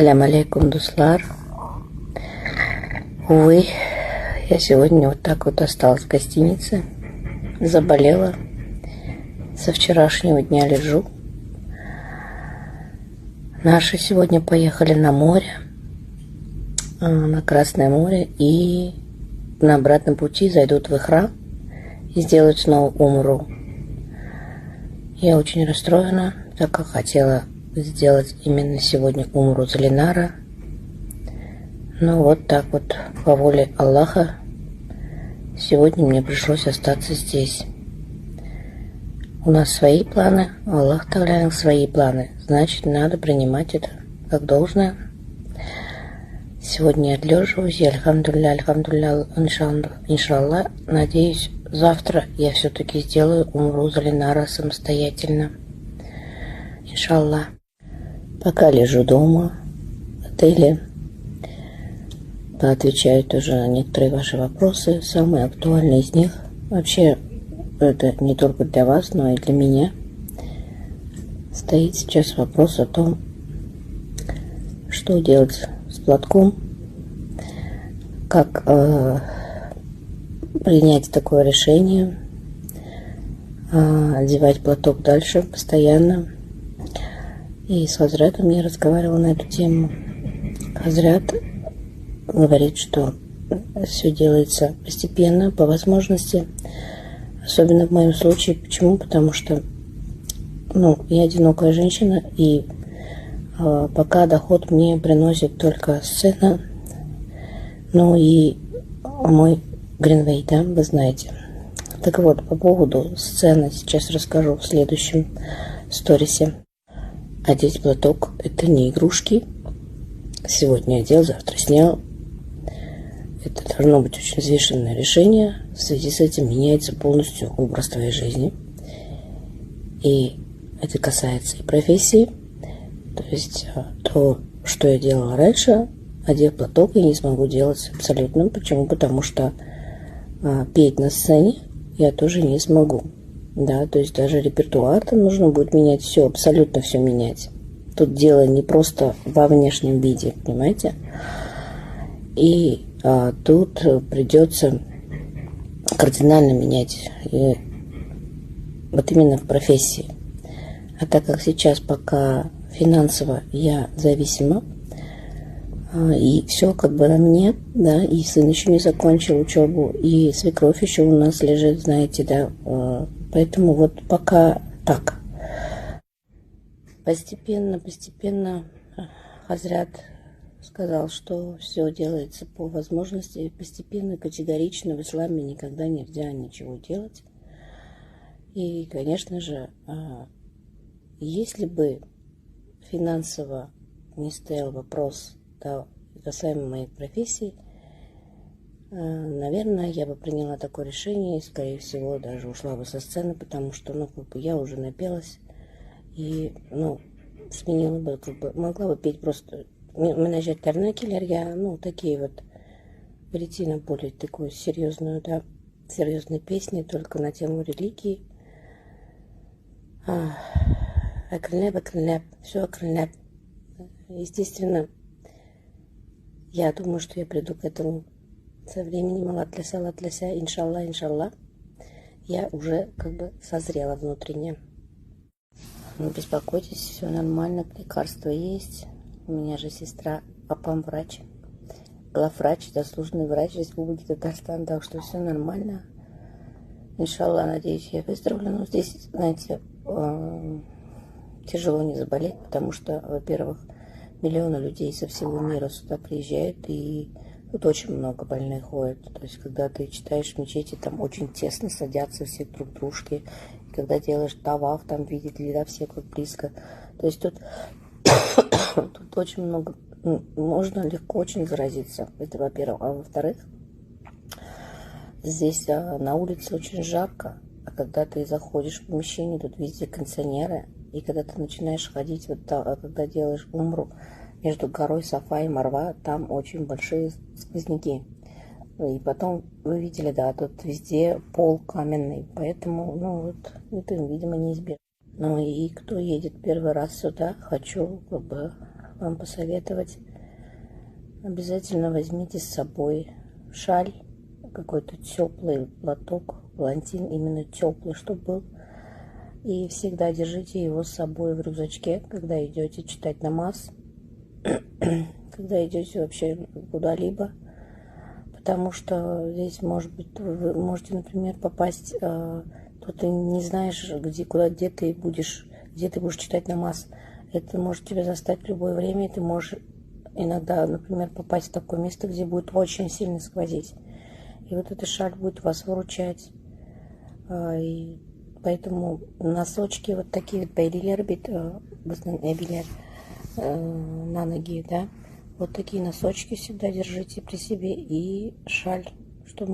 Салям алейкум, дуслар. Увы, я сегодня вот так вот осталась в гостинице. Заболела. Со вчерашнего дня лежу. Наши сегодня поехали на море, на Красное море, и на обратном пути зайдут в Ихрам и сделают снова умру. Я очень расстроена, так как хотела сделать именно сегодня умру за Ленара. Но вот так вот, по воле Аллаха, сегодня мне пришлось остаться здесь. У нас свои планы, Аллах Тааля свои планы. Значит, надо принимать это как должное. Сегодня я отлеживаюсь, я альхамдулилля, иншаллах. Надеюсь, завтра я все-таки сделаю умру за Ленара самостоятельно. Иншаллах. Пока лежу дома, в отеле, поотвечаю тоже на некоторые ваши вопросы, самые актуальные из них. Вообще, это не только для вас, но и для меня. Стоит сейчас вопрос о том, что делать с платком, как принять такое решение, одевать платок дальше постоянно. И с Хазратом я разговаривала на эту тему. Хазрат говорит, что все делается постепенно, по возможности. Особенно в моем случае. Почему? Потому что я одинокая женщина, и пока доход мне приносит только сцена, и мой Гринвей, да, вы знаете. Так вот, по поводу сцены сейчас расскажу в следующем сторисе. Одеть платок – это не игрушки. Сегодня одел, завтра снял. Это должно быть очень взвешенное решение. В связи с этим меняется полностью образ твоей жизни. И это касается и профессии. То есть то, что я делала раньше, одев платок, я не смогу делать абсолютно. Почему? Потому что петь на сцене я тоже не смогу. Да, то есть даже репертуар там нужно будет менять все, абсолютно все менять. Тут дело не просто во внешнем виде, понимаете? И тут придется кардинально менять вот именно в профессии. А так как сейчас пока финансово я зависима, и все как бы на мне, да, и сын еще не закончил учебу, и свекровь еще у нас лежит, знаете, да, поэтому вот пока так. Постепенно Хазрат сказал, что все делается по возможности, постепенно, категорично. В исламе никогда нельзя ничего делать. И, конечно же, если бы финансово не стоял вопрос, да, касаемо моей профессии, наверное, я бы приняла такое решение и, скорее всего, даже ушла бы со сцены, потому что, я уже напелась и, сменила бы, могла бы петь просто, менеджер Тернекелер, я, такие вот, перейти на более такую серьезную, да, серьезные песни, только на тему религии. Акрылеп, все акрылеп. Естественно, я думаю, что я приду к этому со временем. Аллатляся, иншаллах. Я уже как бы созрела внутренне. Не беспокойтесь, все нормально, лекарства есть. У меня же сестра, папам врач, главврач, заслуженный врач Республики Татарстан, так что все нормально. Иншаллах, надеюсь, я выздоровлю. Но здесь, знаете, тяжело не заболеть, потому что, во-первых, миллионы людей со всего мира сюда приезжают, и тут очень много больных ходят. То есть, когда ты читаешь в мечети, там очень тесно садятся все друг к дружке. И когда делаешь таваф, там видят ли, да, все как близко. То есть тут очень много, можно легко очень заразиться. Это во-первых. А во-вторых, здесь на улице очень жарко. А когда ты заходишь в помещение, тут везде кондиционеры. И когда ты начинаешь ходить, когда делаешь умру между горой Сафа и Марва, там очень большие сквозняки. И потом, вы видели, да, тут везде пол каменный, поэтому, это, видимо, неизбежно. И кто едет первый раз сюда, хочу вам посоветовать. Обязательно возьмите с собой шаль, какой-то теплый платок, палантин именно теплый, чтобы был. И всегда держите его с собой в рюкзачке, когда идете читать намаз, когда идете вообще куда-либо. Потому что здесь, может быть, вы можете, например, попасть, то ты не знаешь, где ты будешь читать намаз. Это может тебя застать в любое время, и ты можешь иногда, например, попасть в такое место, где будет очень сильно сквозить. И вот эта шаль будет вас выручать. И поэтому носочки вот такие вот на ноги, да. Вот такие носочки всегда держите при себе и шаль, чтобы